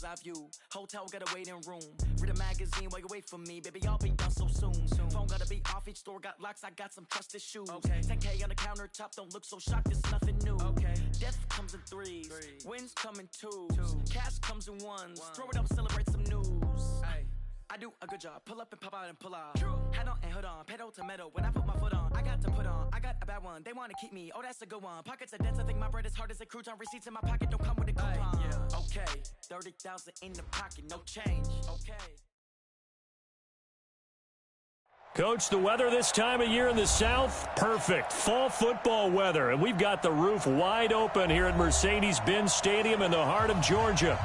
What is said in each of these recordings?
eye view. Hotel got a waiting room. Read a magazine while you wait for me. Baby, I'll be done so soon. Phone gotta be off, each store got locks. I got some trusted shoes. Okay. 10K on the countertop, don't look so shocked, it's nothing new. Okay. Death comes in threes. Wins come in twos. Cash comes in ones. Throw it up, celebrate some news. Ay. I do a good job. Pull up and pop out and pull out. Head on and hood on. Pedal to metal. When I put my foot on, I got to put on. I got a bad one. They want to keep me. Oh, that's a good one. Pockets are dense. I think my bread is hard as a crouton. Receipts in my pocket don't come with a coupon. Yeah. Okay. 30,000 in the pocket. No change. Okay. Coach, the weather this time of year in the South, perfect. Fall football weather. And we've got the roof wide open here at Mercedes-Benz Stadium in the heart of Georgia.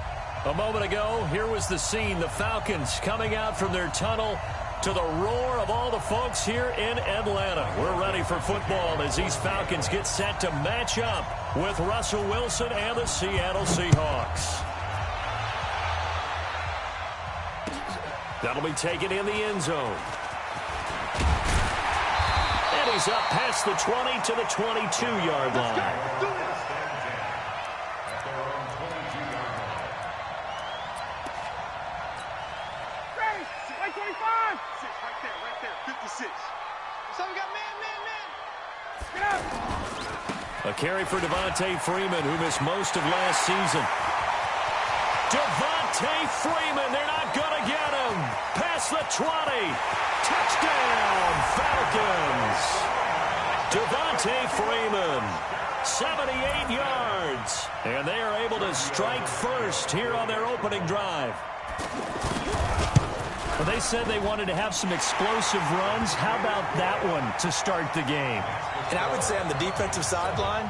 A moment ago, here was the scene. The Falcons coming out from their tunnel to the roar of all the folks here in Atlanta. We're ready for football as these Falcons get set to match up with Russell Wilson and the Seattle Seahawks. That'll be taken in the end zone. And he's up past the 20 to the 22-yard line. A carry for Devontae Freeman, who missed most of last season. Devontae Freeman, they're not going to get him. Past the 20. Touchdown, Falcons. Devontae Freeman, 78 yards. And they are able to strike first here on their opening drive. Well, they said they wanted to have some explosive runs. How about that one to start the game? And I would say on the defensive sideline,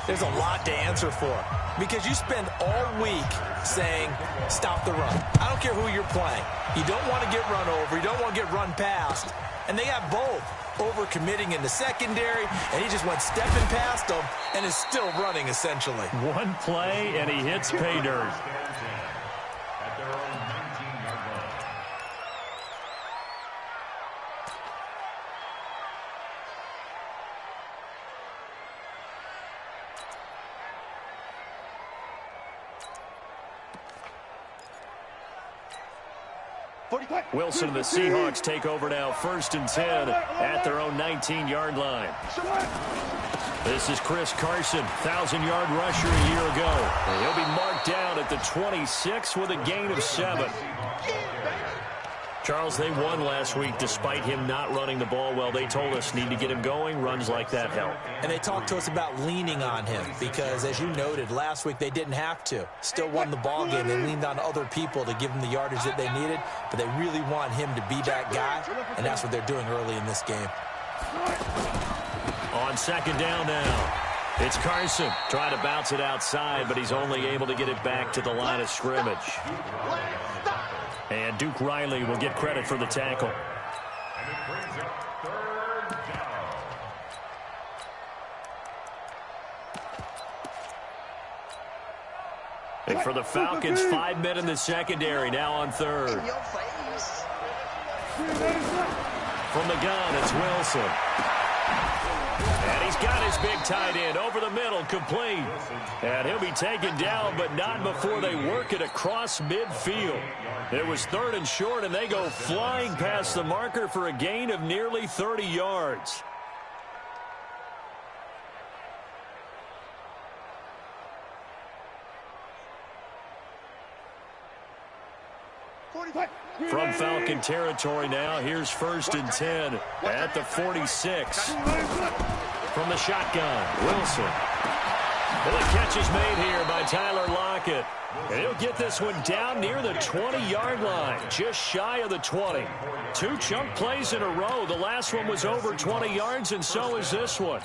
there's a lot to answer for. Because you spend all week saying, stop the run. I don't care who you're playing. You don't want to get run over. You don't want to get run past. And they have both. Over-committing in the secondary, and he just went stepping past them and is still running, essentially. One play, and he hits pay dirt. Wilson and the Seahawks take over now, 1st and 10 at their own 19-yard line. This is Chris Carson, 1,000-yard rusher a year ago. And he'll be marked down at the 26 with a gain of 7. Charles, they won last week despite him not running the ball well. They told us need to get him going. Runs like that help. And they talked to us about leaning on him because, as you noted, last week they didn't have to. Still won the ball game. They leaned on other people to give them the yardage that they needed, but they really want him to be that guy, and that's what they're doing early in this game. On 2nd down now, it's Carson trying to bounce it outside, but he's only able to get it back to the line of scrimmage. And Duke Riley will get credit for the tackle. And for the Falcons, 5 men in the secondary, now on 3rd. From the gun, it's Wilson. And he's got his big tight end over the middle, complete. And he'll be taken down, but not before they work it across midfield. It was 3rd and short, and they go flying past the marker for a gain of nearly 30 yards. From Falcon territory now, here's 1st and 10 at the 46. From the shotgun, Wilson. And the catch is made here by Tyler Lockett. And he'll get this one down near the 20-yard line, just shy of the 20. 2 chunk plays in a row. The last one was over 20 yards, and so is this one.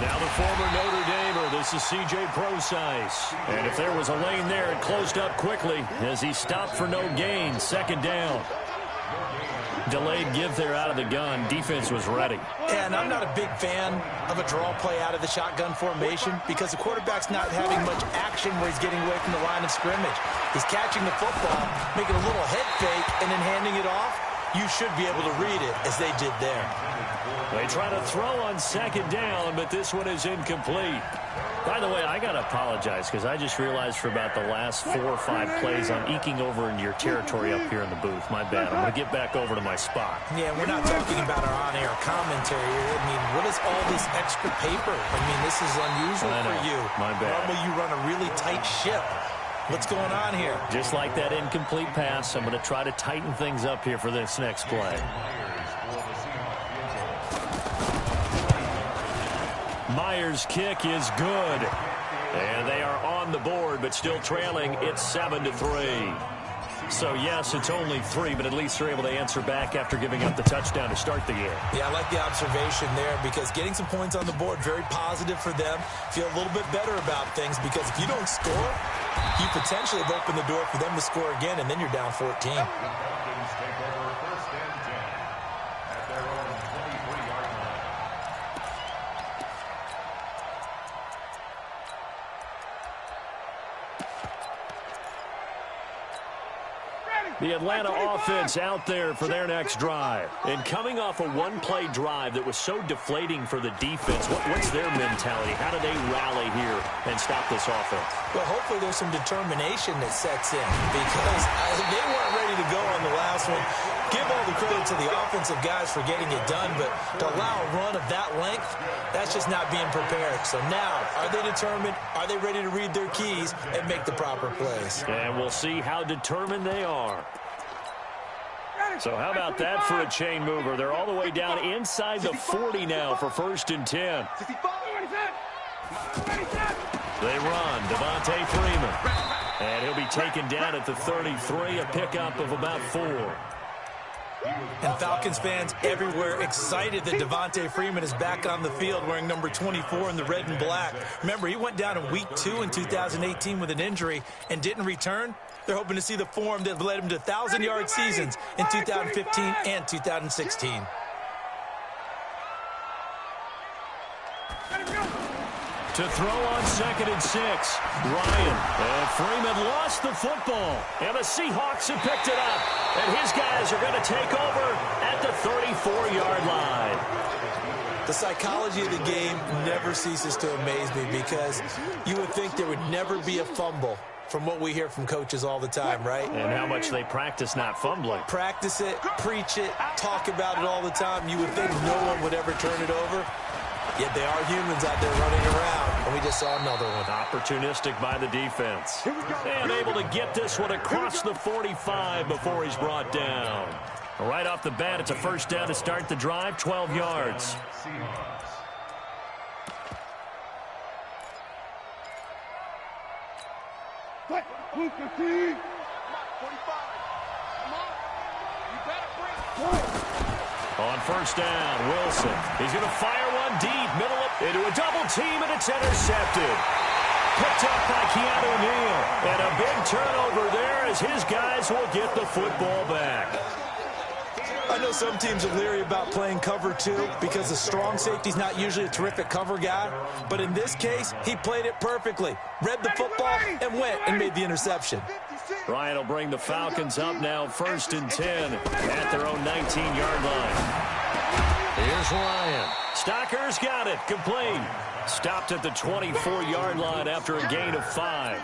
Now the former Notre Damer, this is C.J. Procise. And if there was a lane there, it closed up quickly as he stopped for no gain. 2nd down. Delayed give there out of the gun. Defense was ready. And I'm not a big fan of a draw play out of the shotgun formation because the quarterback's not having much action where he's getting away from the line of scrimmage. He's catching the football, making a little head fake, and then handing it off. you should be able to read it as they did there. They try to throw on second down, but this one is incomplete. By the way, I got to apologize because I just realized for about the last 4 or 5 plays I'm eking over into your territory up here in the booth. My bad. I'm going to get back over to my spot. Yeah, we're not talking about our on-air commentary here. I mean, what is all this extra paper? I mean, this is unusual for you. My bad. Normally you run a really tight ship. What's going on here? Just like that incomplete pass, I'm going to try to tighten things up here for this next play. Myers' kick is good. And they are on the board, but still trailing. It's 7-3. So, yes, it's only 3, but at least they're able to answer back after giving up the touchdown to start the game. Yeah, I like the observation there because getting some points on the board, very positive for them. Feel a little bit better about things because if you don't score, you potentially have opened the door for them to score again, and then you're down 14. The Atlanta offense out there for their next drive. And coming off a one-play drive that was so deflating for the defense, what's their mentality? How do they rally here and stop this offense? Well, hopefully there's some determination that sets in because they weren't ready to go on the last one. Give all the credit to the offensive guys for getting it done, but to allow a run of that length, that's just not being prepared. So now, are they determined? Are they ready to read their keys and make the proper plays? And we'll see how determined they are. So how about that for a chain mover? They're all the way down inside the 40 now for 1st and 10. They run. Devontae Freeman. And he'll be taken down at the 33, a pickup of about 4. And Falcons fans everywhere excited that Devontae Freeman is back on the field wearing number 24 in the red and black. Remember, he went down in week 2 in 2018 with an injury and didn't return. They're hoping to see the form that led him to 1,000-yard seasons in 2015 and 2016. To throw on 2nd and 6, Ryan. And Freeman lost the football. And the Seahawks have picked it up. And his guys are going to take over at the 34-yard line. The psychology of the game never ceases to amaze me because you would think there would never be a fumble from what we hear from coaches all the time, right? And how much they practice not fumbling. Practice it, preach it, talk about it all the time. You would think no one would ever turn it over. Yet they are humans out there running around, and we just saw another one. Opportunistic by the defense. And able to get this one across the 45 before he's brought down. Right off the bat, it's a 1st down to start the drive, 12 yards. On 1st down, Wilson. He's going to fire one deep, middle up into a double team, and it's intercepted. Picked up by Keanu Neal. And a big turnover there as his guys will get the football back. I know some teams are leery about playing cover 2 because the strong safety's not usually a terrific cover guy. But in this case, he played it perfectly. Read the football and went and made the interception. Ryan will bring the Falcons up now 1st and 10 at their own 19-yard line. Here's Ryan. Stocker's got it. Complete. Stopped at the 24-yard line after a gain of 5.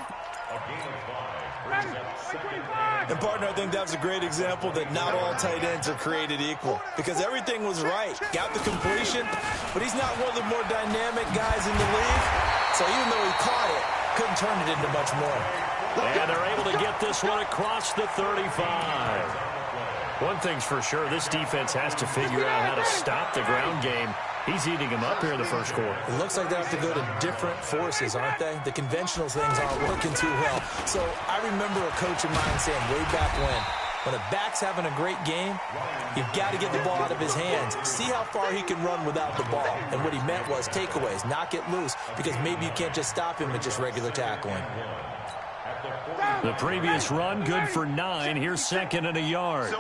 And, partner, I think that was a great example that not all tight ends are created equal because everything was right. Got the completion, but he's not one of the more dynamic guys in the league. So even though he caught it, couldn't turn it into much more. And they're able to get this one across the 35. One thing's for sure, this defense has to figure out how to stop the ground game. He's eating him up here in the 1st quarter. It looks like they have to go to different forces, aren't they? The conventional things aren't working too well. So I remember a coach of mine saying way back when a back's having a great game, you've got to get the ball out of his hands. See how far he can run without the ball. And what he meant was takeaways, knock it loose, because maybe you can't just stop him with just regular tackling. The previous run, good for 9. Here's 2nd and a yard.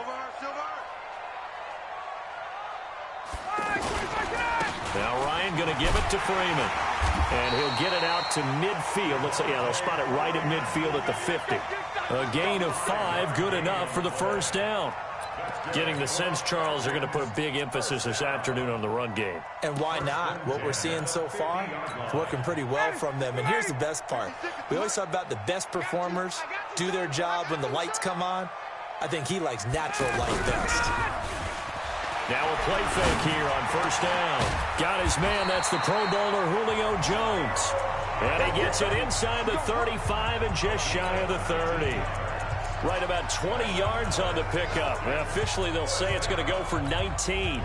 Now Ryan going to give it to Freeman. And he'll get it out to midfield. Let's say, yeah, they'll spot it right at midfield at the 50. A gain of 5, good enough for the 1st down. Getting the sense, Charles, they're going to put a big emphasis this afternoon on the run game. And why not? What we're seeing so far is working pretty well from them. And here's the best part. We always talk about the best performers do their job when the lights come on. I think he likes natural light best. Now a play fake here on first down. Got his man. That's the Pro Bowler Julio Jones. And he gets it inside the 35 and just shy of the 30. Right about 20 yards on the pickup. And officially, they'll say it's going to go for 19.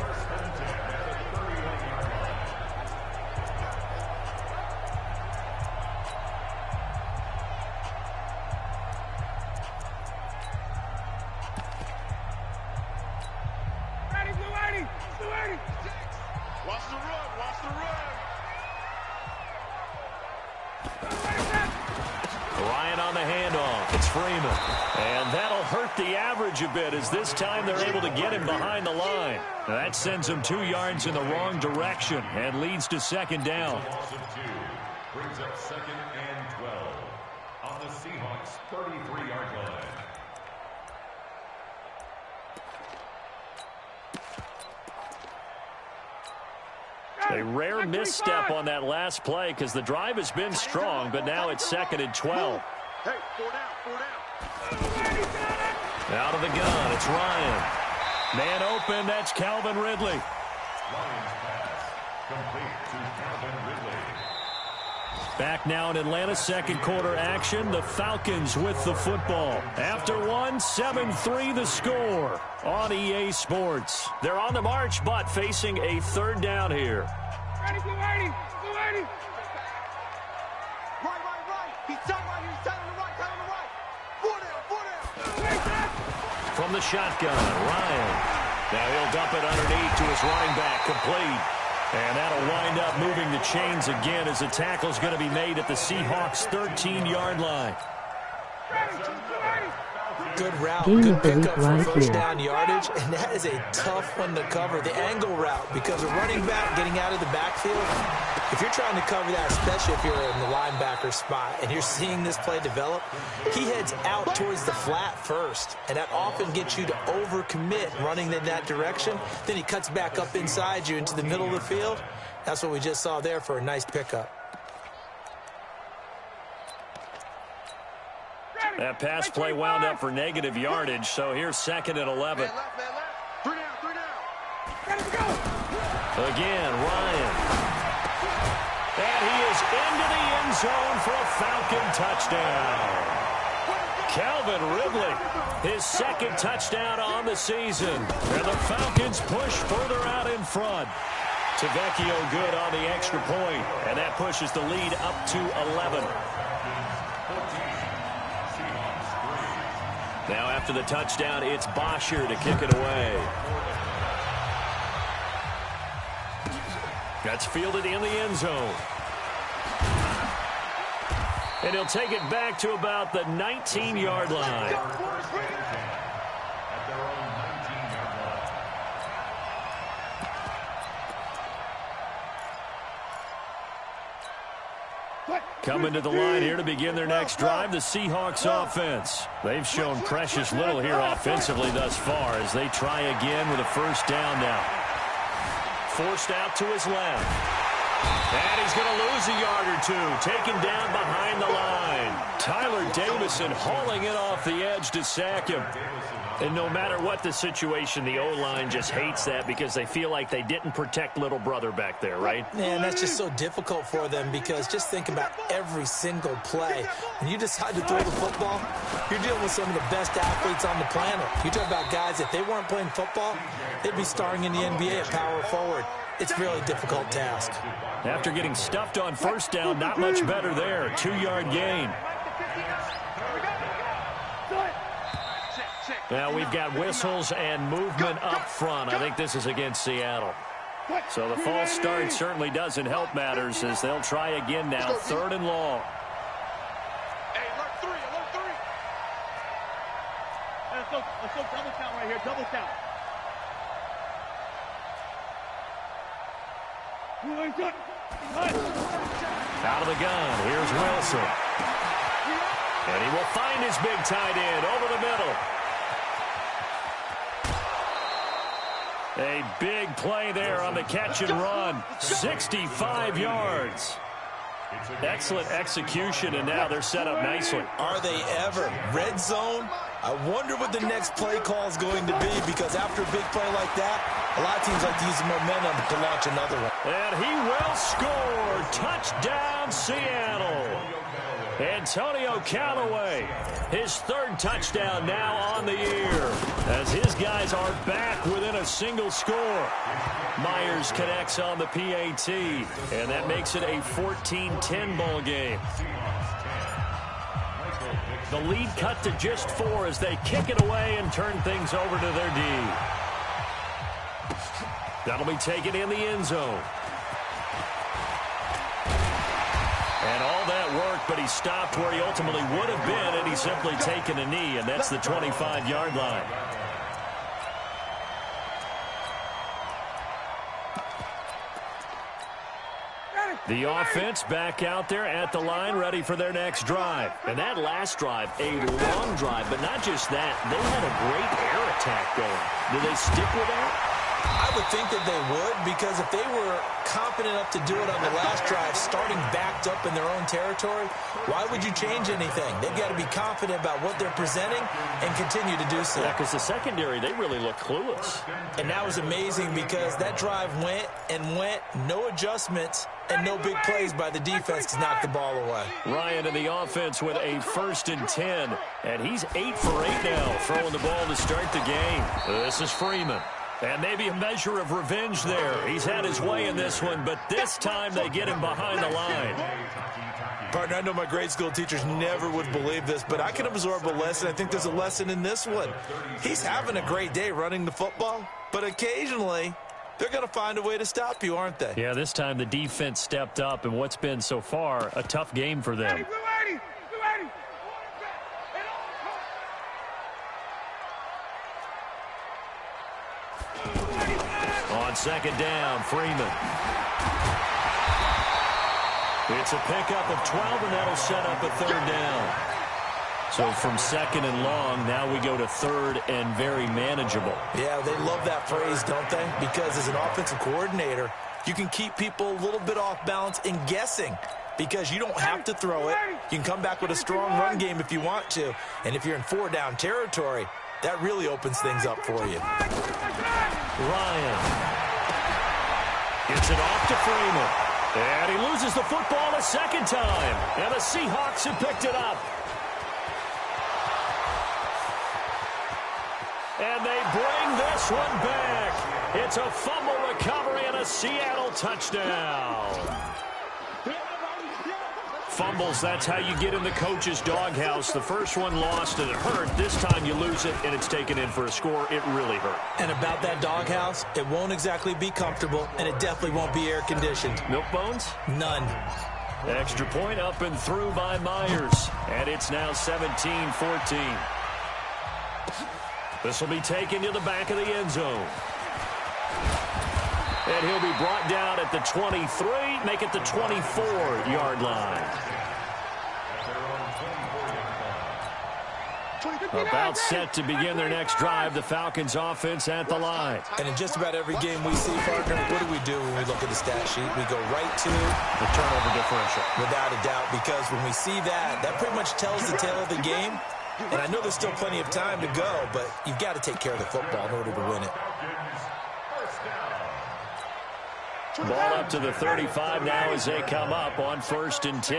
The average a bit as this time they're able to get him behind the line. Now that sends him 2 yards in the wrong direction and leads to second down. Brings up 2nd and 12 on the Seahawks 33-yard line. A rare misstep on that last play because the drive has been strong, but now it's 2nd and 12. Hey, 4 down, 4 down. Out of the gun, it's Ryan. Man open, that's Calvin Ridley. Ryan's pass complete to Calvin Ridley. Back now in Atlanta's second quarter action. The Falcons with the football. After one, 7-3 the score on EA Sports. They're on the march, but facing a third down here. Ready, go ready, go ready. Right. He's tight right here, he's tight on the right, tight on the right. 4 down. From the shotgun, Ryan. Now he'll dump it underneath to his running back, complete. And that'll wind up moving the chains again as the tackle's going to be made at the Seahawks' 13-yard line. Good route, good pickup for first down yardage, and that is a tough one to cover. The angle route, because a running back getting out of the backfield, if you're trying to cover that, especially if you're in the linebacker spot and you're seeing this play develop, he heads out towards the flat first, and that often gets you to overcommit running in that direction. Then he cuts back up inside you into the middle of the field. That's what we just saw there for a nice pickup. That pass play wound up for negative yardage, so here's 2nd and 11. Man left. 3 down. Ready to go. Again, Ryan. And he is into the end zone for a Falcon touchdown. Calvin Ridley, his 2nd touchdown on the season. And the Falcons push further out in front. Tavecchio good on the extra point, and that pushes the lead up to 11. Now after the touchdown, it's Bosher to kick it away. That's fielded in the end zone. And he'll take it back to about the 19-yard line. Coming to the line here to begin their next drive, the Seahawks offense. They've shown precious little here offensively thus far as they try again with a first down now. Forced out to his left. And he's going to lose a yard or two, taken down behind the line. Tyler Davison hauling it off the edge to sack him. And no matter what the situation, the O-line just hates that because they feel like they didn't protect little brother back there, right? Man, that's just so difficult for them because just think about every single play. When you decide to throw the football, you're dealing with some of the best athletes on the planet. You talk about guys, if they weren't playing football, they'd be starring in the NBA at power forward. It's a really difficult task. After getting stuffed on first down, not much better there. 2-yard gain. Now we've got whistles and movement up front. I think this is against Seattle. So the false start certainly doesn't help matters as they'll try again now. 3rd and long. Hey, alert 3. Let's go double count right here, double count. Out of the gun, here's Wilson. And he will find his big tight end over the middle. A big play there on the catch and run. 65 yards. Excellent execution, and now they're set up nicely. Are they ever? Red zone? I wonder what the next play call is going to be, because after a big play like that, a lot of teams like to use the momentum to launch another one. And he will score. Touchdown, Seattle. Antonio Callaway, his third touchdown now on the year, as his guys are back within a single score. Myers connects on the PAT, and that makes it a 14-10 ball game. The lead cut to just 4 as they kick it away and turn things over to their D. That'll be taken in the end zone. And all that worked, but he stopped where he ultimately would have been, and he's simply taken a knee, and that's the 25-yard line. The offense back out there at the line, ready for their next drive. And that last drive, a long drive, but not just that. They had a great air attack going. Do they stick with that? I would think that they would, because if they were confident enough to do it on the last drive, starting backed up in their own territory, why would you change anything? They've got to be confident about what they're presenting and continue to do so. Yeah, because the secondary, they really look clueless. And that was amazing, because that drive went and went, no adjustments, and no big plays by the defense to knock the ball away. Ryan in the offense with a 1st and 10, and he's 8 for 8 now, throwing the ball to start the game. This is Freeman. And maybe a measure of revenge there. He's had his way in this one, but this time they get him behind the line. Partner, I know my grade school teachers never would believe this, but I can absorb a lesson. I think there's a lesson in this one. He's having a great day running the football, but occasionally they're going to find a way to stop you, aren't they? Yeah, this time the defense stepped up, and what's been so far a tough game for them. On second down, Freeman. It's a pickup of 12, and that'll set up a 3rd down. So from 2nd and long, now we go to 3rd and very manageable. Yeah, they love that phrase, don't they? Because as an offensive coordinator, you can keep people a little bit off balance and guessing, because you don't have to throw it. You can come back with a strong run game if you want to. And if you're in 4-down territory, that really opens things up for you. Ryan gets it off to Freeman. And he loses the football a second time. And the Seahawks have picked it up. And they bring this one back. It's a fumble recovery and a Seattle touchdown. Fumbles, that's how you get in the coach's doghouse. The first one lost and it hurt. This time you lose it and it's taken in for a score. It really hurt. And about that doghouse, it won't exactly be comfortable, and it definitely won't be air-conditioned. Milk bones? None. Extra point up and through by Myers. And it's now 17-14. This will be taken to the back of the end zone. And he'll be brought down at the 23, make it the 24-yard line. About set to begin their next drive, the Falcons offense at the line. And in just about every game we see, partner, what do we do when we look at the stat sheet? We go right to the turnover differential. Without a doubt, because when we see that, that pretty much tells the tale of the game. And I know there's still plenty of time to go, but you've got to take care of the football in order to win it. Ball up to the 35 now as they come up on 1st and 10.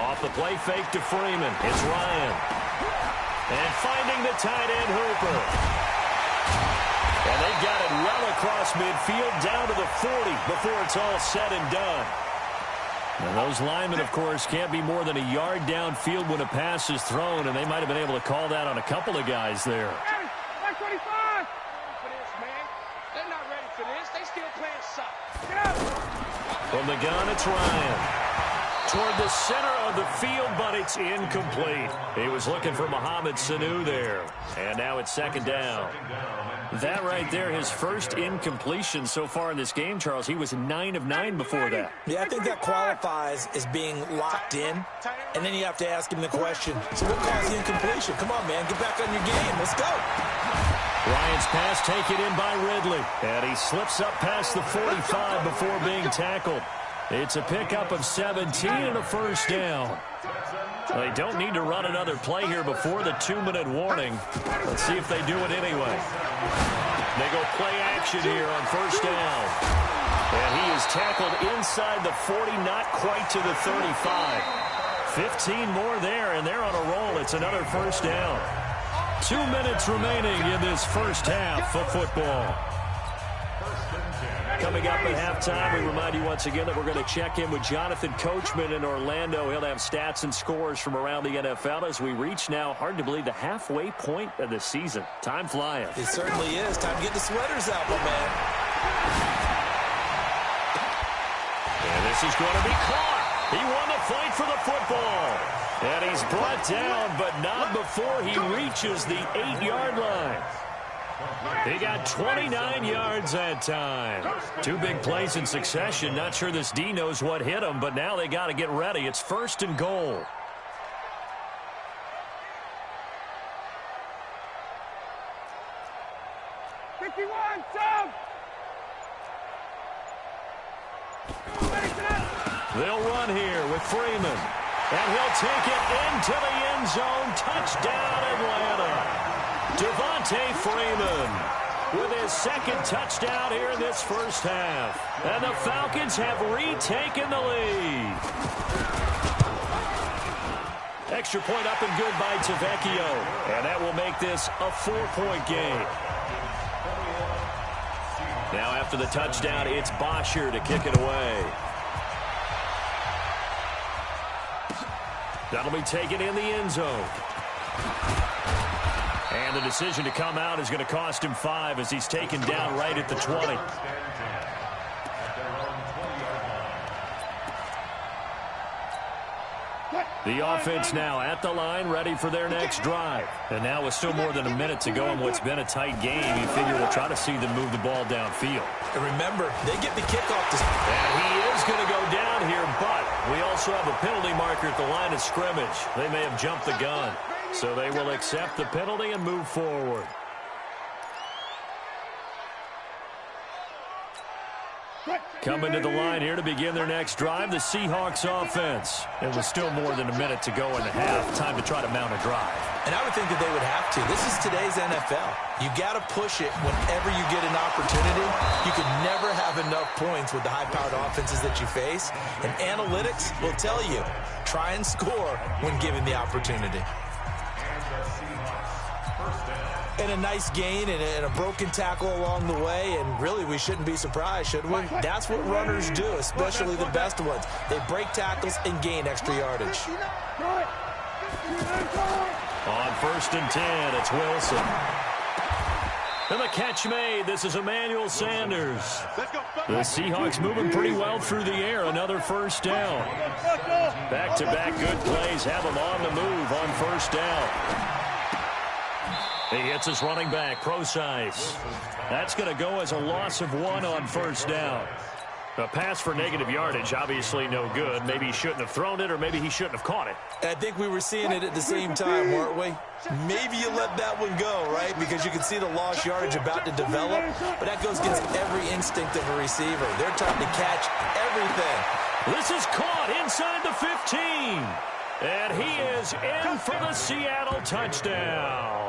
Off the play fake to Freeman. It's Ryan. And finding the tight end Hooper. And they've got it well across midfield down to the 40 before it's all said and done. And those linemen, of course, can't be more than a yard downfield when a pass is thrown, and they might have been able to call that on a couple of guys there. From the gun, it's Ryan. toward the center of the field, but it's incomplete. He was looking for Mohamed Sanu there. And now it's second down. That right there, his first incompletion so far in this game, Charles. He was 9 of 9 before that. Yeah, I think that qualifies as being locked in. And then you have to ask him the question, so what caused the incompletion? Come on, man, get back on your game. Let's go. Ryan's pass taken in by Ridley. And he slips up past the 45 before being tackled. It's a pickup of 17 and a first down. They don't need to run another play here before the 2-minute warning. Let's see if they do it anyway. They go play action here on first down. And he is tackled inside the 40, not quite to the 35. 15 more there, and they're on a roll. It's another first down. 2 minutes remaining in this first half of football. Coming up at halftime, we remind you once again that we're going to check in with Jonathan Coachman in Orlando. He'll have stats and scores from around the NFL as we reach now, hard to believe, the halfway point of the season. Time flying. It certainly is. Time to get the sweaters out, my man. And this is going to be caught. He won the fight for the football. And he's brought down, but not before he reaches the 8-yard line. He got 29 yards that time. 2 big plays in succession. Not sure this D knows what hit him, but now they got to get ready. It's first and goal. They'll run here with Freeman. And he'll take it into the end zone. Touchdown, Atlanta. Devontae Freeman with his second touchdown here in this first half. And the Falcons have retaken the lead. Extra point up and good by Tavecchio. And that will make this a 4-point game. Now after the touchdown, it's Bosher to kick it away. That'll be taken in the end zone. And the decision to come out is going to cost him 5 as he's taken down right at the 20. The offense now at the line, ready for their next drive. And now with still more than a minute to go in what's been a tight game, you figure we'll try to see them move the ball downfield. And remember, they get the kickoff. And he is going to go down here, but we also have a penalty marker at the line of scrimmage. They may have jumped the gun. So they will accept the penalty and move forward. Coming to the line here to begin their next drive, the Seahawks offense. And with still more than a minute to go in the half, time to try to mount a drive. And I would think that they would have to. This is today's NFL. You got to push it whenever you get an opportunity. You can never have enough points with the high-powered offenses that you face. And analytics will tell you, try and score when given the opportunity. And a nice gain and a broken tackle along the way, and really we shouldn't be surprised, should we? That's what runners do, especially the best ones. They break tackles and gain extra yardage. On first and 10, it's Wilson. And the catch made. This is Emmanuel Sanders. The Seahawks moving pretty well through the air. Another first down. Back-to-back good plays have them on the move on first down. He hits his running back, Procise. That's going to go as a loss of 1 on first down. A pass for negative yardage, obviously no good. Maybe he shouldn't have thrown it, or maybe he shouldn't have caught it. I think we were seeing it at the same time, weren't we? Maybe you let that one go, right? Because you can see the lost yardage about to develop. But that goes against every instinct of a receiver. They're trying to catch everything. This is caught inside the 15. And he is in for the Seattle touchdown.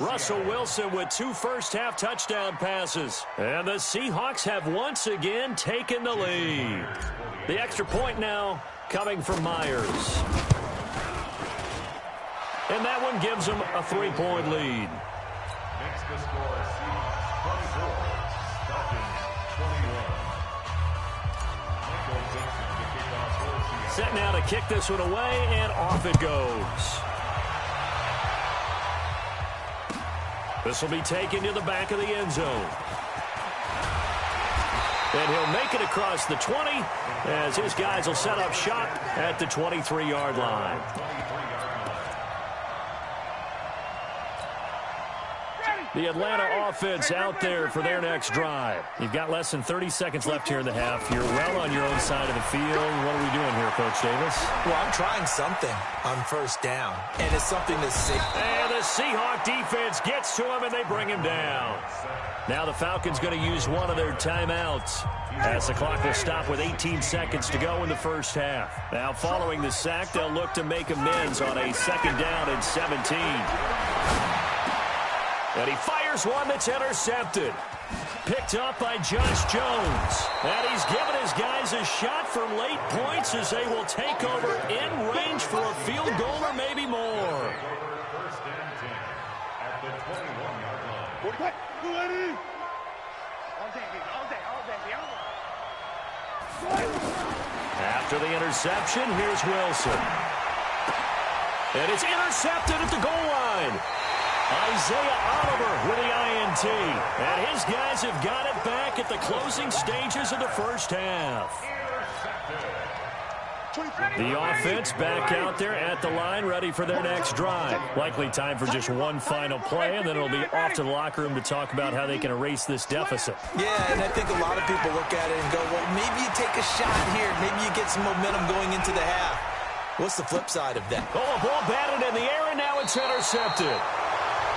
Russell Wilson with 2 first-half touchdown passes. And the Seahawks have once again taken the lead. The extra point now coming from Myers. And that one gives them a 3-point lead. Next to score, Seahawks 24, Falcons 21. Michael Vincent to kick off for Seattle. Set now to kick this one away, and off it goes. This will be taken to the back of the end zone. And he'll make it across the 20 as his guys will set up shop at the 23-yard line. The Atlanta offense out there for their next drive. You've got less than 30 seconds left here in the half. You're well on your own side of the field. What are we doing here, Coach Davis? Well, I'm trying something on first down, and it's something to see. And the Seahawk defense gets to him, and they bring him down. Now the Falcons going to use one of their timeouts as the clock will stop with 18 seconds to go in the first half. Now following the sack, they'll look to make amends on a 2nd down and 17. And he fires one that's intercepted. Picked up by Josh Jones. And he's given his guys a shot for late points as they will take over in range for a field goal or maybe more. First and 10 at the 21-yard line. After the interception, here's Wilson. And it's intercepted at the goal line. Isaiah Oliver with the INT. And his guys have got it back at the closing stages of the first half. The offense back out there at the line, ready for their next drive. Likely time for just one final play, and then it'll be off to the locker room to talk about how they can erase this deficit. Yeah, and I think a lot of people look at it and go, well, maybe you take a shot here. Maybe you get some momentum going into the half. What's the flip side of that? Oh, a ball batted in the air, and now it's intercepted.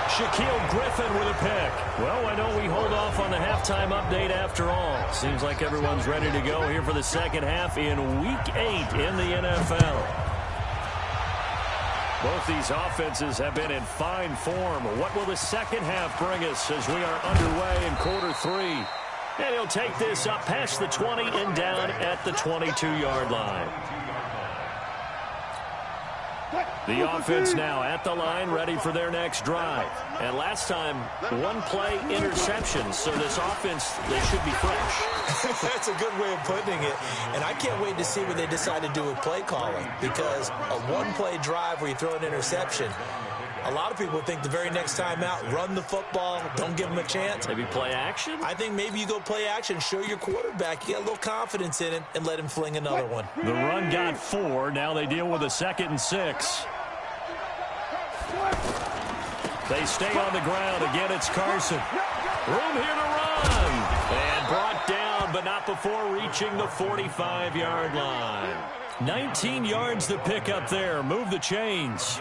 Shaquille Griffin with a pick. Well, I know we hold off on the halftime update after all. Seems like everyone's ready to go here for the second half in Week 8 in the NFL. Both these offenses have been in fine form. What will the second half bring us as we are underway in quarter 3? And he'll take this up past the 20 and down at the 22-yard line. The offense now at the line, ready for their next drive. And last time, one play interception, so this offense, they should be fresh. That's a good way of putting it. And I can't wait to see what they decide to do with play calling, because a one-play drive where you throw an interception, a lot of people think the very next time out, run the football, don't give them a chance. Maybe play action? I think maybe you go play action, show your quarterback, you get a little confidence in it, and let him fling another one. The run got 4. Now they deal with a 2nd and 6. They stay on the ground. Again, it's Carson. Room here to run. And brought down, but not before reaching the 45-yard line. 19 yards to pick up there. Move the chains.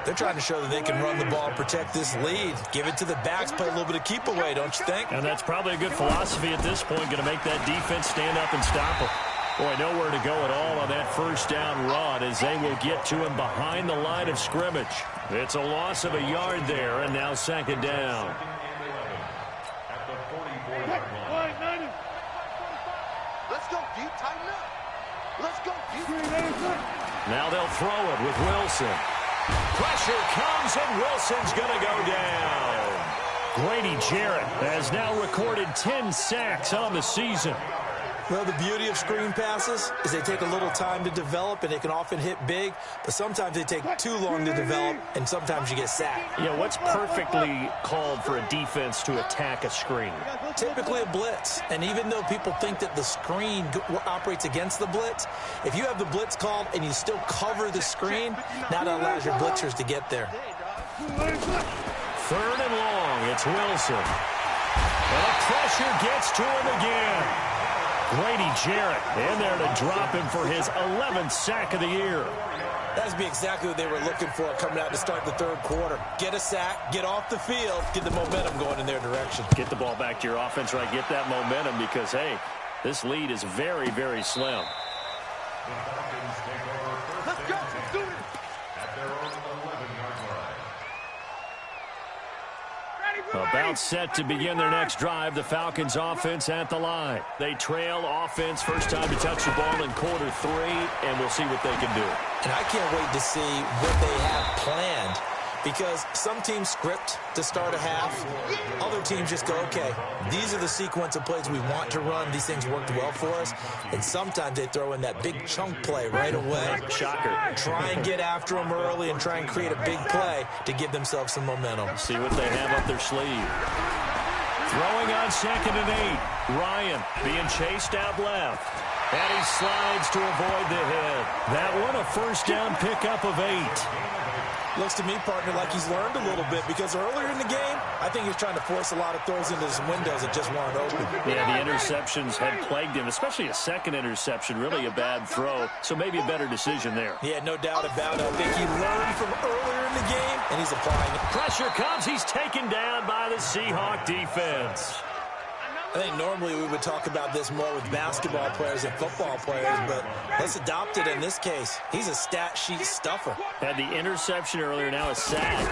They're trying to show that they can run the ball, protect this lead. Give it to the backs, play a little bit of keep away, don't you think? And that's probably a good philosophy at this point, going to make that defense stand up and stop them. Boy, nowhere to go at all on that first down run as they will get to him behind the line of scrimmage. It's a loss of a yard there, and now 2nd down. At the 44-yard line. Let's go deep, tighten up. Let's go deep. Now they'll throw it with Wilson. Pressure comes, and Wilson's going to go down. Grady Jarrett has now recorded 10 sacks on the season. Well, the beauty of screen passes is they take a little time to develop, and they can often hit big, but sometimes they take too long to develop, and sometimes you get sacked. Yeah, what's perfectly called for a defense to attack a screen? Typically a blitz, and even though people think that the screen operates against the blitz, if you have the blitz called and you still cover the screen, now that allows your blitzers to get there. 3rd and long, it's Wilson. And the pressure gets to him again. Grady Jarrett in there to drop him for his 11th sack of the year. That's be exactly what they were looking for coming out to start the 3rd quarter. Get a sack, get off the field, get the momentum going in their direction. Get the ball back to your offense, right? Get that momentum because, hey, this lead is very, very slim. The Falcons take over first and 10 at their own 11-yard line. About set to begin their next drive, the Falcons offense at the line. They trail offense, first time to touch the ball in quarter 3, and we'll see what they can do. And I can't wait to see what they have planned, because some teams script to start a half. Other teams just go, okay, these are the sequence of plays we want to run. These things worked well for us. And sometimes they throw in that big chunk play right away. Shocker. Try and get after them early and try and create a big play to give themselves some momentum. See what they have up their sleeve. Throwing on 2nd and 8. Ryan being chased out left. And he slides to avoid the hit. That one a first down pickup of 8. Looks to me, partner, like he's learned a little bit because earlier in the game, I think he's trying to force a lot of throws into some windows that just weren't open. Yeah, the interceptions had plagued him, especially a second interception, really a bad throw. So maybe a better decision there. Yeah, no doubt about it. I think he learned from earlier in the game, and he's applying it. Pressure comes. He's taken down by the Seahawk defense. I think normally we would talk about this more with basketball players and football players, but let's adopt it in this case. He's a stat sheet stuffer. Had the interception earlier, now a sack.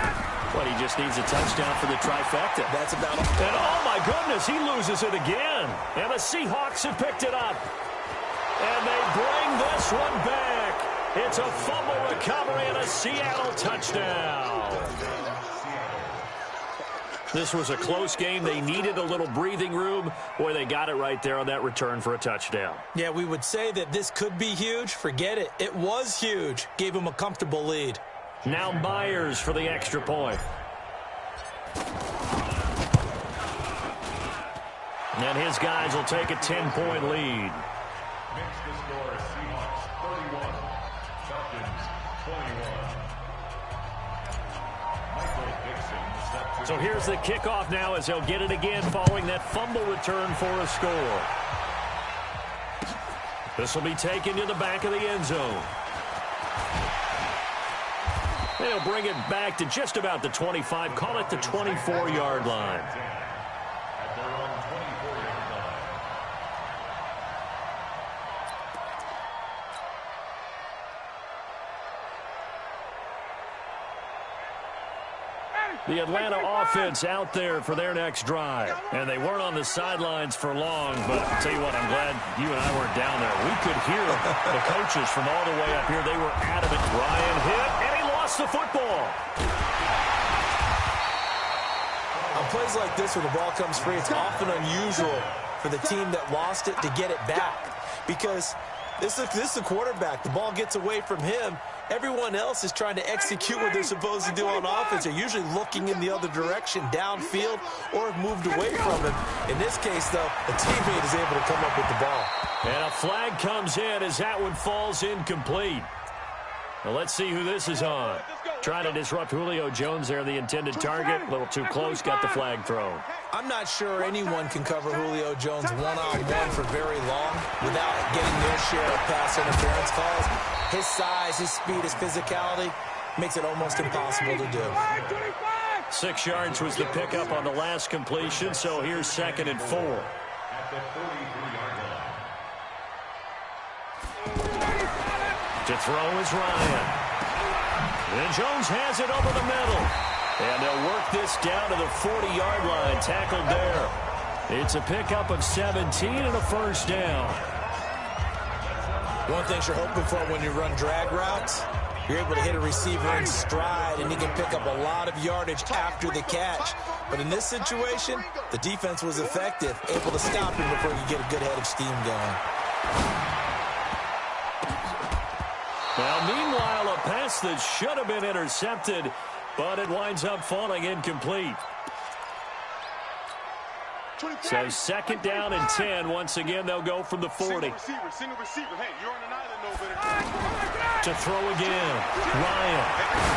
But he just needs a touchdown for the trifecta. That's about all. And oh my goodness, he loses it again. And the Seahawks have picked it up. And they bring this one back. It's a fumble recovery and a Seattle touchdown. This was a close game. They needed a little breathing room. Boy, they got it right there on that return for a touchdown. Yeah, we would say that this could be huge. Forget it. It was huge. Gave him a comfortable lead. Now Myers for the extra point. And his guys will take a 10-point lead. Makes the score Seahawks 31, Falcons 21. So here's the kickoff now as they'll get it again following that fumble return for a score. This will be taken to the back of the end zone. They'll bring it back to just about the 25, call it the 24-yard line. At their own 24-yard line. The Atlanta offense out there for their next drive. And they weren't on the sidelines for long, but I'll tell you what, I'm glad you and I weren't down there. We could hear the coaches from all the way up here. They were adamant. Ryan hit, and he lost the football. On plays like this where the ball comes free, it's often unusual for the team that lost it to get it back. Because this is the quarterback. The ball gets away from him. Everyone else is trying to execute what they're supposed to do on offense. They're usually looking in the other direction, downfield, or have moved away from him. In this case, though, a teammate is able to come up with the ball. And a flag comes in as that one falls incomplete. Now let's see who this is on. Trying to disrupt Julio Jones there, the intended target. A little too close, got the flag thrown. I'm not sure anyone can cover Julio Jones one-on-one for very long without getting their share of pass interference calls. His size, his speed, his physicality makes it almost impossible to do. 6 yards was the pickup on the last completion, so here's 2nd and 4. At the 43-yard line. To throw is Ryan. And Jones has it over the middle. And they'll work this down to the 40-yard line, tackled there. It's a pickup of 17 and a first down. One thing you're hoping for when you run drag routes, you're able to hit a receiver in stride, and he can pick up a lot of yardage after the catch. But in this situation, the defense was effective, able to stop him before you get a good head of steam going. Now, meanwhile, a pass that should have been intercepted, but it winds up falling incomplete. So 2nd down and 10. Once again, they'll go from the 40. Single receiver. Hey, you're on an island over there. To throw again. Ryan.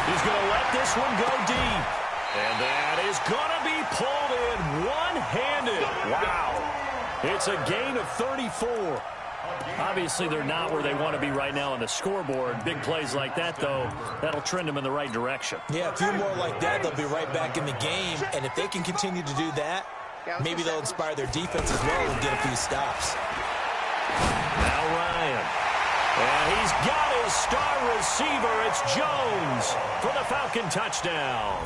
He's going to let this one go deep. And that is going to be pulled in one-handed. Wow. It's a gain of 34. Obviously, they're not where they want to be right now on the scoreboard. Big plays like that, though, that'll trend them in the right direction. Yeah, a few more like that, they'll be right back in the game. And if they can continue to do that, maybe they'll inspire their defense as well and get a few stops. Now Ryan. And he's got his star receiver. It's Jones for the Falcon touchdown.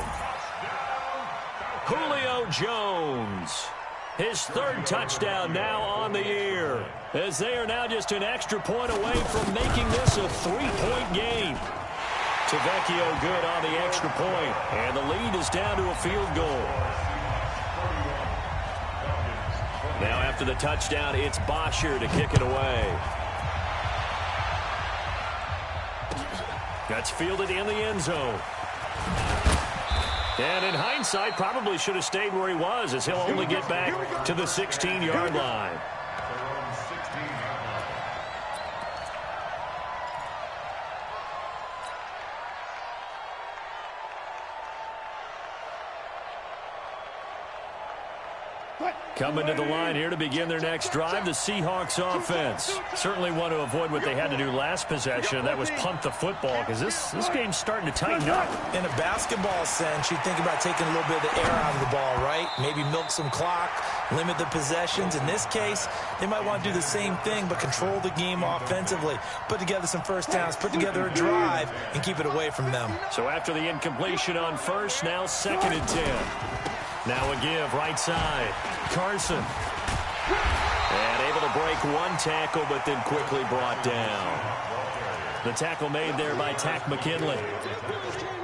Julio Jones. His 3rd touchdown now on the year, as they are now just an extra point away from making this a 3-point game. Tavecchio good on the extra point, and the lead is down to a field goal. Now after the touchdown, it's Bosher to kick it away. That's fielded in the end zone. And in hindsight, probably should have stayed where he was, as he'll only get back to the 16-yard line. Coming to the line here to begin their next drive, the Seahawks offense. Certainly want to avoid what they had to do last possession, and that was punt the football, because this game's starting to tighten up. In a basketball sense, you think about taking a little bit of the air out of the ball, right? Maybe milk some clock, limit the possessions. In this case, they might want to do the same thing, but control the game offensively. Put together some first downs, put together a drive, and keep it away from them. So after the incompletion on first, now 2nd and 10. Now a give, right side. Carson. And able to break one tackle, but then quickly brought down. The tackle made there by Tack McKinley.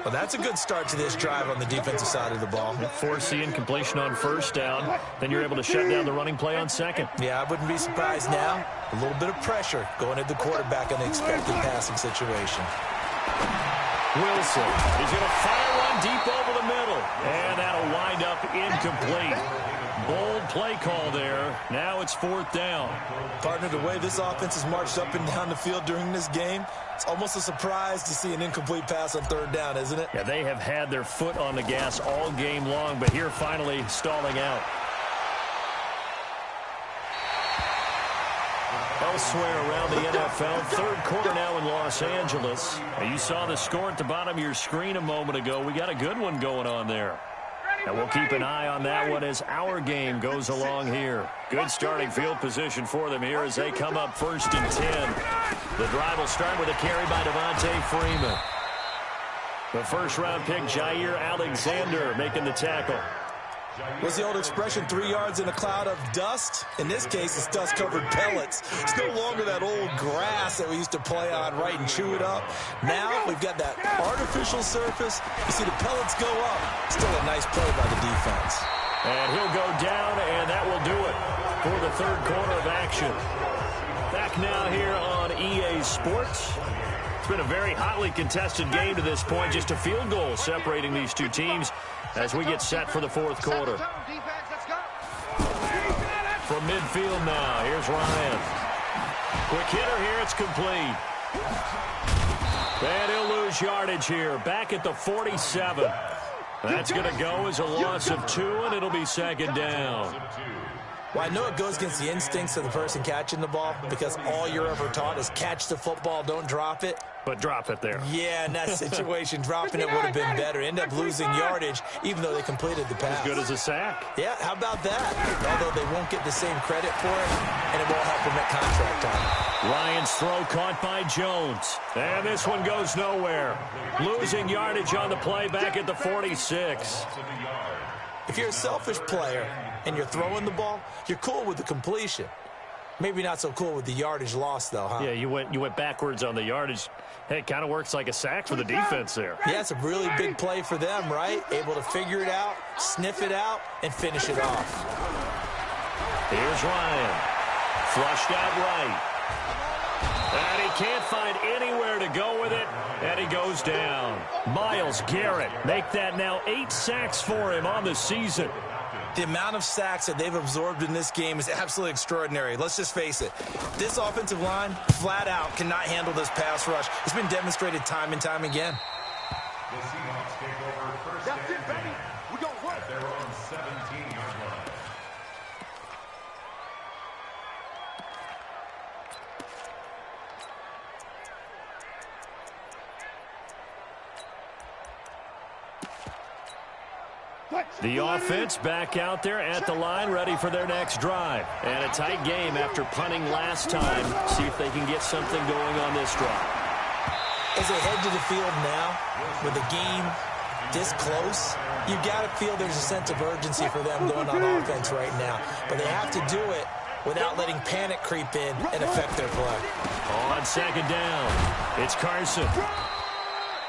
Well, that's a good start to this drive on the defensive side of the ball. Force the incompletion on first down. Then you're able to shut down the running play on second. Yeah, I wouldn't be surprised now. A little bit of pressure going at the quarterback in an expected passing situation. Wilson is going to fire one deep over the middle. And that'll wind up incomplete. Bold play call there. Now it's 4th down. Partner, the way this offense has marched up and down the field during this game, it's almost a surprise to see an incomplete pass on 3rd down, isn't it? Yeah, they have had their foot on the gas all game long, but here finally stalling out. Elsewhere around the NFL, 3rd quarter now in Los Angeles. You saw the score at the bottom of your screen a moment ago. We got a good one going on there. And we'll keep an eye on that one as our game goes along here. Good starting field position for them here as they come up 1st and 10. The drive will start with a carry by Devontae Freeman. The first-round pick, Jair Alexander, making the tackle. What's the old expression, 3 yards in a cloud of dust? In this case, it's dust-covered pellets. It's no longer that old grass that we used to play on, right, and chew it up. Now we've got that artificial surface. You see the pellets go up. Still a nice play by the defense. And he'll go down, and that will do it for the 3rd quarter of action. Back now here on EA Sports. It's been a very hotly contested game to this point. Just a field goal separating these two teams as we get set for the 4th quarter. From midfield now, here's Ryan. Quick hitter here, it's complete. And he'll lose yardage here, back at the 47. That's going to go as a loss of 2, and it'll be 2nd down. Well, I know it goes against the instincts of the person catching the ball because all you're ever taught is catch the football, don't drop it. But drop it there. Yeah, in that situation, dropping it would have been better. End up losing yardage, even though they completed the pass. As good as a sack. Yeah, how about that? Although they won't get the same credit for it, and it won't help them at contract time. Ryan's throw caught by Jones. And this one goes nowhere. Losing yardage on the play back at the 46. If you're a selfish player and you're throwing the ball, you're cool with the completion. Maybe not so cool with the yardage loss, though, huh? Yeah, you went backwards on the yardage. Hey, it kind of works like a sack for the defense there. Yeah, it's a really big play for them, right? Able to figure it out, sniff it out, and finish it off. Here's Ryan. Flushed out right. And he can't find anywhere to go with it, and he goes down. Myles Garrett make that now 8 sacks for him on the season. The amount of sacks that they've absorbed in this game is absolutely extraordinary. Let's just face it. This offensive line, flat out, cannot handle this pass rush. It's been demonstrated time and time again. The Seahawks take over 1st That's it, baby. We gon' work. at their own 17-yard line. The offense back out there at the line, ready for their next drive. And a tight game after punting last time. See if they can get something going on this drive. As they head to the field now, with the game this close, you got to feel there's a sense of urgency for them going on offense right now. But they have to do it without letting panic creep in and affect their play. On 2nd down, it's Carson.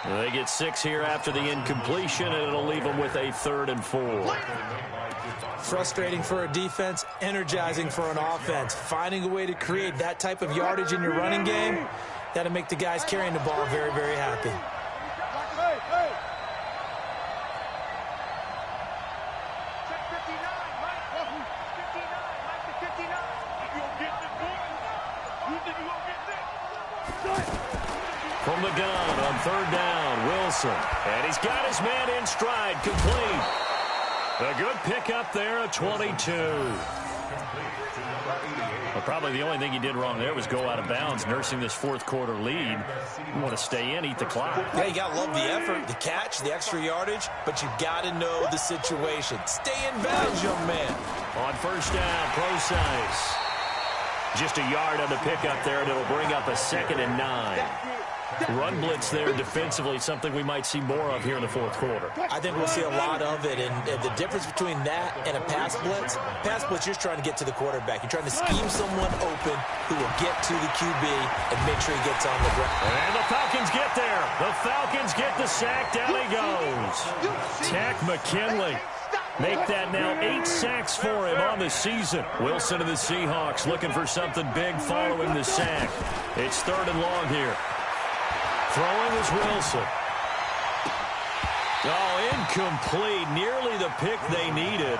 They get 6 here after the incompletion, and it'll leave them with a 3rd and 4. Frustrating for a defense, energizing for an offense. Finding a way to create that type of yardage in your running game, that'll make the guys carrying the ball very, very happy. the gun on third down. Wilson. And he's got his man in stride. Complete. A good pickup there at 22. Well, probably the only thing he did wrong there was go out of bounds, nursing this fourth quarter lead. You want to stay in, eat the clock. Yeah, you got to love the effort, the catch, the extra yardage, but you got to know the situation. Stay in bounds, young man. On first down, Procise. Just a yard on the pickup there, and it'll bring up a 2nd and 9. Run blitz there defensively, something we might see more of here in the fourth quarter. I think we'll see a lot of it, and the difference between that and a pass blitz, you're trying to get to the quarterback. You're trying to scheme someone open who will get to the QB and make sure he gets on the ground. And the Falcons get there. The Falcons get the sack. Down he goes. Tack McKinley. Make that now 8 sacks for him on the season. Wilson of the Seahawks looking for something big following the sack. It's 3rd and long here. Throwing is Wilson. Oh, incomplete. Nearly the pick they needed.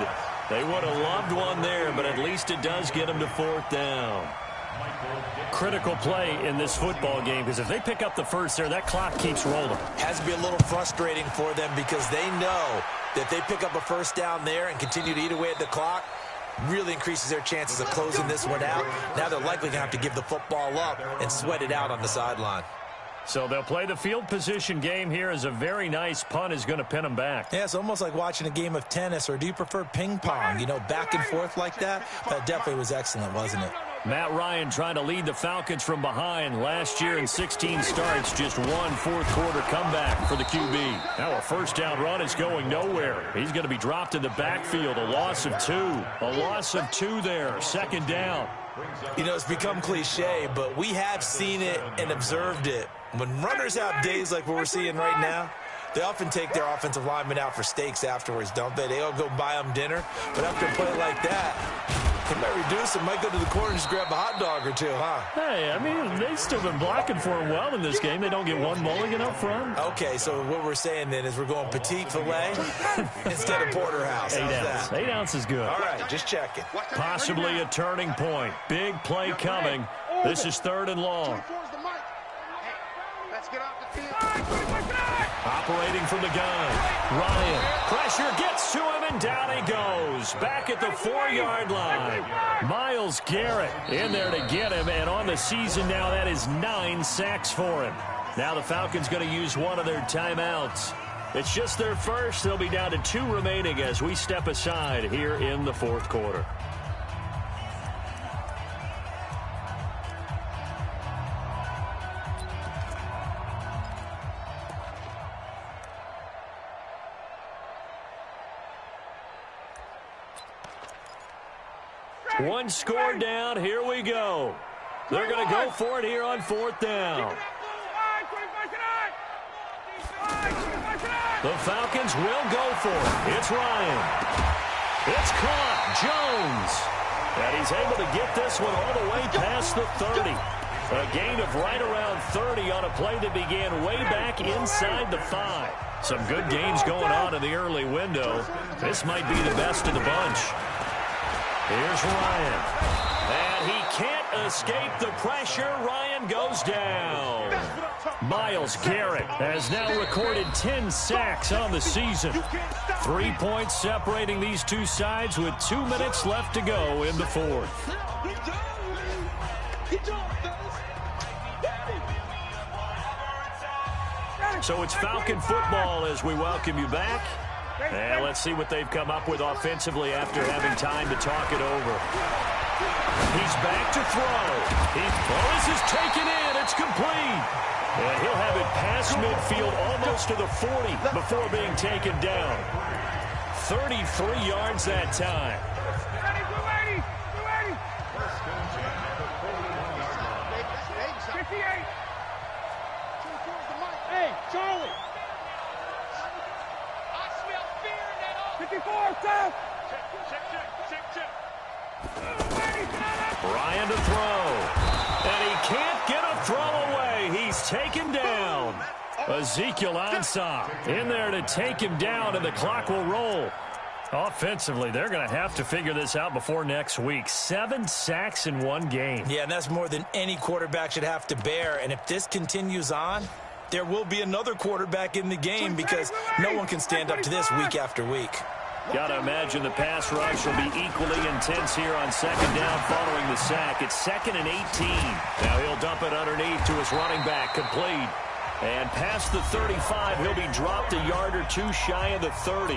They would have loved one there, but at least it does get them to 4th down. Critical play in this football game, because if they pick up the first there, that clock keeps rolling. Has to be a little frustrating for them because they know that if they pick up a first down there and continue to eat away at the clock, really increases their chances of closing this one out. Now they're likely going to have to give the football up and sweat it out on the sideline. So they'll play the field position game here as a very nice punt is going to pin them back. Yeah, it's almost like watching a game of tennis, or do you prefer ping pong? You know, back and forth like that? That definitely was excellent, wasn't it? Matt Ryan trying to lead the Falcons from behind. Last year in 16 starts, just one fourth quarter comeback for the QB. Now a first down run is going nowhere. He's going to be dropped in the backfield. A loss of 2. A loss of 2 there. 2nd down. You know, it's become cliche, but we have seen it and observed it. When runners have days like what we're seeing right now, they often take their offensive linemen out for steaks afterwards, don't they? They all go buy them dinner. But after a play like that, they might reduce it, might go to the corner and just grab a hot dog or 2, huh? Hey, I mean, they've still been blocking for him well in this game. They don't get one mulligan up front. Okay, so what we're saying then is we're going petite filet instead of porterhouse. 8 ounces. 8 ounces is good. All right, just checking. Possibly a turning point. Big play coming. This is 3rd and long. Operating from the gun. Ryan. Pressure gets to him, and down he goes. Back at the 4-yard line. Myles Garrett in there to get him, and on the season now, that is 9 sacks for him. Now the Falcons going to use one of their timeouts. It's just their first. They'll be down to 2 remaining as we step aside here in the fourth quarter. One score down. Here we go. They're going to go for it here on 4th down. The Falcons will go for it. It's Ryan. It's caught. Jones. And he's able to get this one all the way past the 30. A gain of right around 30 on a play that began way back inside the 5. Some good games going on in the early window. This might be the best of the bunch. Here's Ryan. And he can't escape the pressure. Ryan goes down. Myles Garrett has now recorded 10 sacks on the season. 3 points separating these two sides with 2 minutes left to go in the fourth. So it's Falcon football as we welcome you back. And let's see what they've come up with offensively after having time to talk it over. He's back to throw. This is taken in. It's complete. And he'll have it past midfield almost to the 40 before being taken down. 33 yards that time. Hey, Charlie. 54, Seth. Check. Ryan to throw. And he can't get a throw away. He's taken down. Ezekiel Ansah in there to take him down, and the clock will roll. Offensively, they're going to have to figure this out before next week. 7 sacks in one game. Yeah, and that's more than any quarterback should have to bear. And if this continues on, there will be another quarterback in the game because no one can stand up to this week after week. Got to imagine the pass rush will be equally intense here on second down following the sack. It's 2nd and 18. Now he'll dump it underneath to his running back, complete. And past the 35, he'll be dropped a yard or two shy of the 30.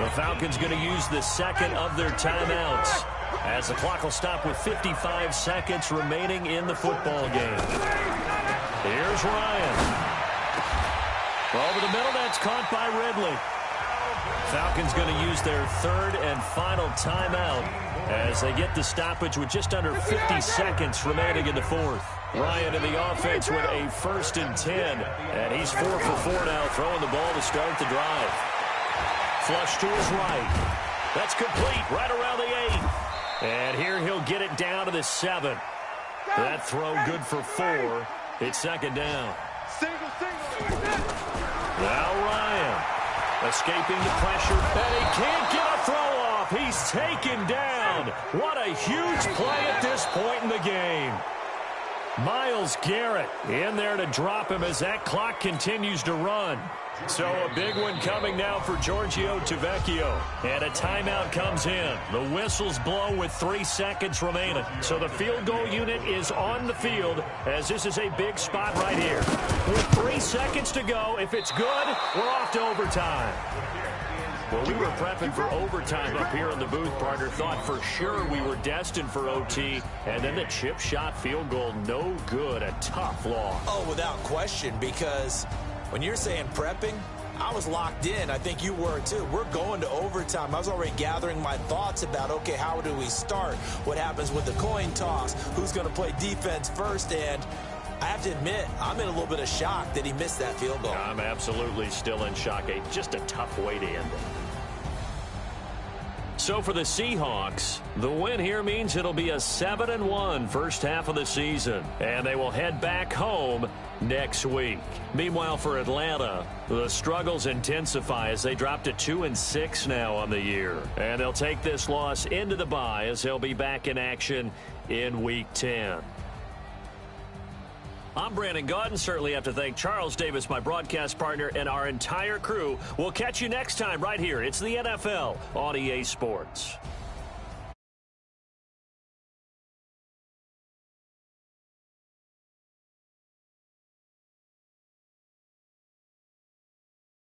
The Falcons going to use the second of their timeouts, as the clock will stop with 55 seconds remaining in the football game. Here's Ryan. Over the middle, that's caught by Ridley. Falcons going to use their third and final timeout as they get the stoppage with just under 50 seconds remaining in the fourth. Ryan in the offense with a 1st and 10, and he's 4 for 4 now, throwing the ball to start the drive. Flush to his right. That's complete right around the 8. And here he'll get it down to the 7. That throw good for 4. It's second down. Now Ryan escaping the pressure, and he can't get a throw off. He's taken down. What a huge play at this point in the game. Myles Garrett in there to drop him as that clock continues to run. So a big one coming now for Giorgio Tavecchio. And a timeout comes in. The whistles blow with 3 seconds remaining. So the field goal unit is on the field as this is a big spot right here. With 3 seconds to go, if it's good, we're off to overtime. Well, we were prepping for overtime up here in the booth, partner. Thought for sure we were destined for OT. And then the chip shot field goal, no good. A tough loss. Oh, without question, because when you're saying prepping, I was locked in. I think you were too. We're going to overtime. I was already gathering my thoughts about, okay, how do we start? What happens with the coin toss? Who's going to play defense first? And I have to admit, I'm in a little bit of shock that he missed that field goal. I'm absolutely still in shock. Just a tough way to end it. So for the Seahawks, the win here means it'll be a 7-1 first half of the season, and they will head back home next week. Meanwhile, for Atlanta, the struggles intensify as they drop to 2-6 now on the year, and they'll take this loss into the bye as they'll be back in action in Week 10. I'm Brandon Gaudin. Certainly have to thank Charles Davis, my broadcast partner, and our entire crew. We'll catch you next time right here. It's the NFL on EA Sports.